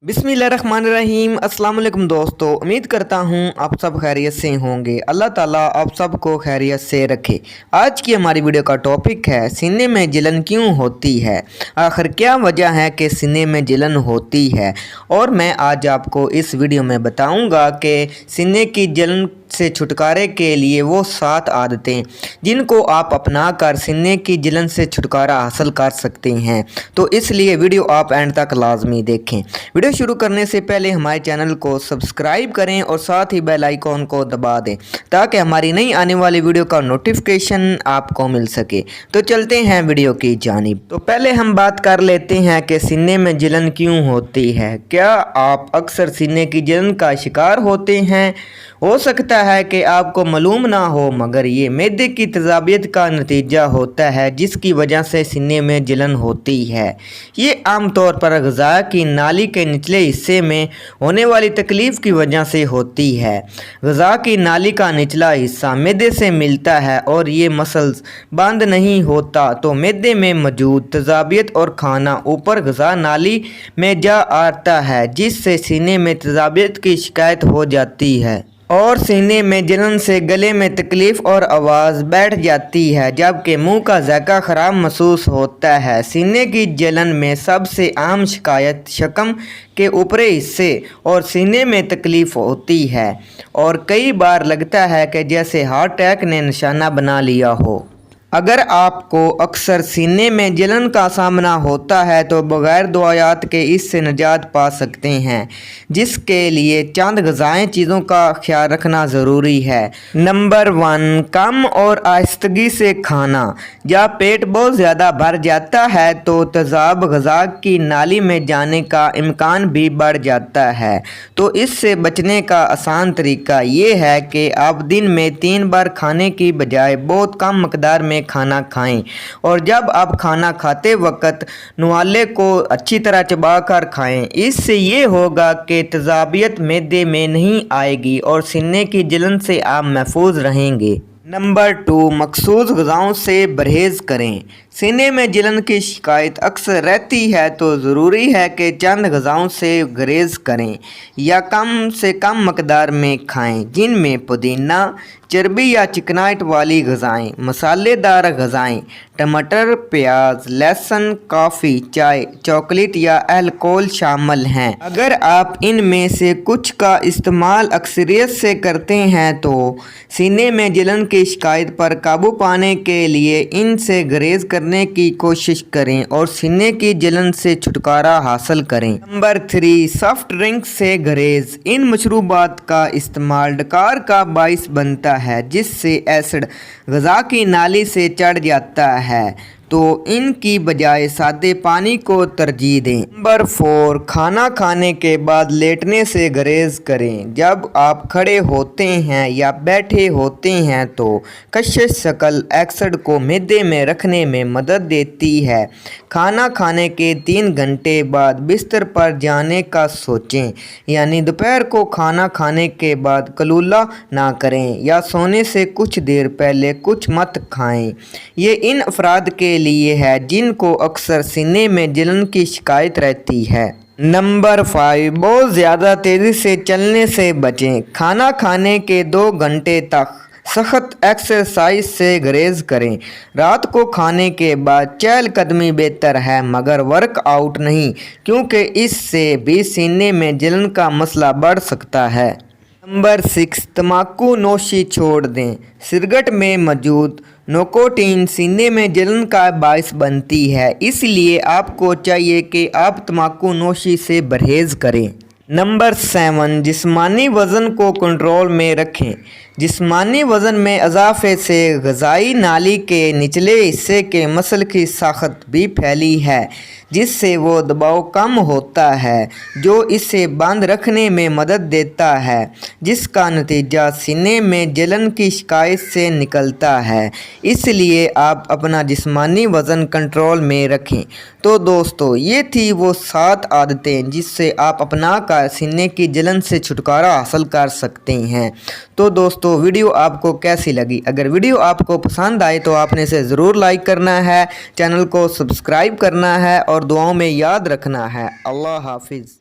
बिस्मिल्लाहिर्रहमानिर्रहीम। अस्सलाम वालेकुम दोस्तों, उम्मीद करता हूँ आप सब खैरियत से होंगे। अल्लाह ताला आप सबको खैरियत से रखे। आज की हमारी वीडियो का टॉपिक है सीने में जलन क्यों होती है, आखिर क्या वजह है कि सीने में जलन होती है। और मैं आज आपको इस वीडियो में बताऊँगा कि सीने की जलन से छुटकारे के लिए वो 7 आदतें जिनको आप अपना कर सीने की जलन से छुटकारा हासिल कर सकते हैं। तो इसलिए वीडियो आप एंड तक लाजमी देखें। वीडियो शुरू करने से पहले हमारे चैनल को सब्सक्राइब करें और साथ ही बेल आइकॉन को दबा दें ताकि हमारी नई आने वाली वीडियो का नोटिफिकेशन आपको मिल सके। तो चलते हैं वीडियो की जानिब। तो पहले हम बात कर लेते हैं कि सीने में जलन क्यों होती है। क्या आप अक्सर सीने की जलन का शिकार होते हैं? हो सकता है कि आपको मालूम ना हो, मगर ये मैदे की तेज़ाबियत का नतीजा होता है जिसकी वजह से सीने में जलन होती है। ये आमतौर पर ग़िज़ा की नाली के निचले हिस्से में होने वाली तकलीफ़ की वजह से होती है। ग़िज़ा की नाली का निचला हिस्सा मैदे से मिलता है और ये मसल्स बंद नहीं होता तो मैदे में मौजूद तेज़ाबियत और खाना ऊपर ग़िज़ा नाली में जा आता है, जिससे सीने में तेज़ाबियत की शिकायत हो जाती है और सीने में जलन से गले में तकलीफ़ और आवाज़ बैठ जाती है, जबकि मुंह का ज़ायका ख़राब महसूस होता है। सीने की जलन में सबसे आम शिकायत शक्म के ऊपरी हिस्से और सीने में तकलीफ़ होती है और कई बार लगता है कि जैसे हार्ट अटैक ने निशाना बना लिया हो। अगर आपको अक्सर सीने में जलन का सामना होता है तो बग़ैर दवायात के इससे निजात पा सकते हैं, जिसके लिए चंद ग़िज़ाई चीज़ों का ख्याल रखना ज़रूरी है। नंबर 1, कम और आहिस्तगी से खाना। जब पेट बहुत ज़्यादा भर जाता है तो तेज़ाब ग़िज़ा की नाली में जाने का इम्कान भी बढ़ जाता है। तो इससे बचने का आसान तरीका ये है कि आप दिन में 3 बार खाने की बजाय बहुत कम मकदार में खाना खाएं और जब आप खाना खाते वक्त नुआले को अच्छी तरह चबा कर खाएं। इससे ये होगा कि तेज़ाबियत मैदे में नहीं आएगी और सीने की जलन से आप महफूज रहेंगे। नंबर 2, मखसूस ग़िज़ाओं से परहेज़ करें। सीने में जलन की शिकायत अक्सर रहती है तो ज़रूरी है कि चंद ग़िज़ाओं से गुरेज़ करें या कम से कम मकदार में खाएं, जिनमें पुदीना, चर्बी या चिकनाइट वाली ग़िज़ाएँ, मसालेदार ग़िज़ाएँ, टमाटर, प्याज, लहसुन, कॉफ़ी, चाय, चॉकलेट या अल्कोहल शामिल हैं। अगर आप इनमें से कुछ का इस्तेमाल अक्सरियत से करते हैं तो सीने में जलन की शिकायत पर काबू पाने के लिए इनसे गुरेज़ करने की कोशिश करें और सीने की जलन से छुटकारा हासिल करें। नंबर 3, सॉफ्ट ड्रिंक से गुरेज़। इन मशरूबात का इस्तेमाल डकार का बाइस बनता है, जिससे एसिड ग़िज़ा की नाली से चढ़ जाता है, तो इनकी बजाय सादे पानी को तरजीह दें। नंबर 4, खाना खाने के बाद लेटने से गुरेज़ करें। जब आप खड़े होते हैं या बैठे होते हैं तो कशिश शक्ल एसिड को मैदे में रखने में मदद देती है। खाना खाने के 3 घंटे बाद बिस्तर पर जाने का सोचें, यानी दोपहर को खाना खाने के बाद कलूला ना करें या सोने से कुछ देर पहले कुछ मत खाएं। ये इन अफराद के लिए है जिनको अक्सर सीने में जलन की शिकायत रहती है। नंबर 5, बहुत ज़्यादा तेज़ी से चलने से बचें। खाना खाने के 2 घंटे तक सख्त एक्सरसाइज से गुरेज़ करें। रात को खाने के बाद चहलकदमी बेहतर है, मगर वर्कआउट नहीं, क्योंकि इससे भी सीने में जलन का मसला बढ़ सकता है। नंबर 6, तम्बाकू नोशी छोड़ दें। सिगरेट में मौजूद निकोटीन सीने में जलन का बायस बनती है, इसलिए आपको चाहिए कि आप तम्बाकू नोशी से परहेज़ करें। नंबर 7, जिस्मानी वज़न को कंट्रोल में रखें। जिस्मानी वज़न में इजाफे से ग़िज़ाई नाली के निचले हिस्से के मसल की साख्त भी फैली है, जिससे वो दबाव कम होता है जो इसे बंद रखने में मदद देता है, जिसका नतीजा सीने में जलन की शिकायत से निकलता है। इसलिए आप अपना जिस्मानी वज़न कंट्रोल में रखें। तो दोस्तों, ये थी वो 7 आदतें जिससे आप अपना कर सीने की जलन से छुटकारा हासिल कर सकते हैं। तो दोस्तों, वीडियो आपको कैसी लगी? अगर वीडियो आपको पसंद आए तो आपने इसे ज़रूर लाइक करना है, चैनल को सब्सक्राइब करना है और दुआओं में याद रखना है। अल्लाह हाफिज़।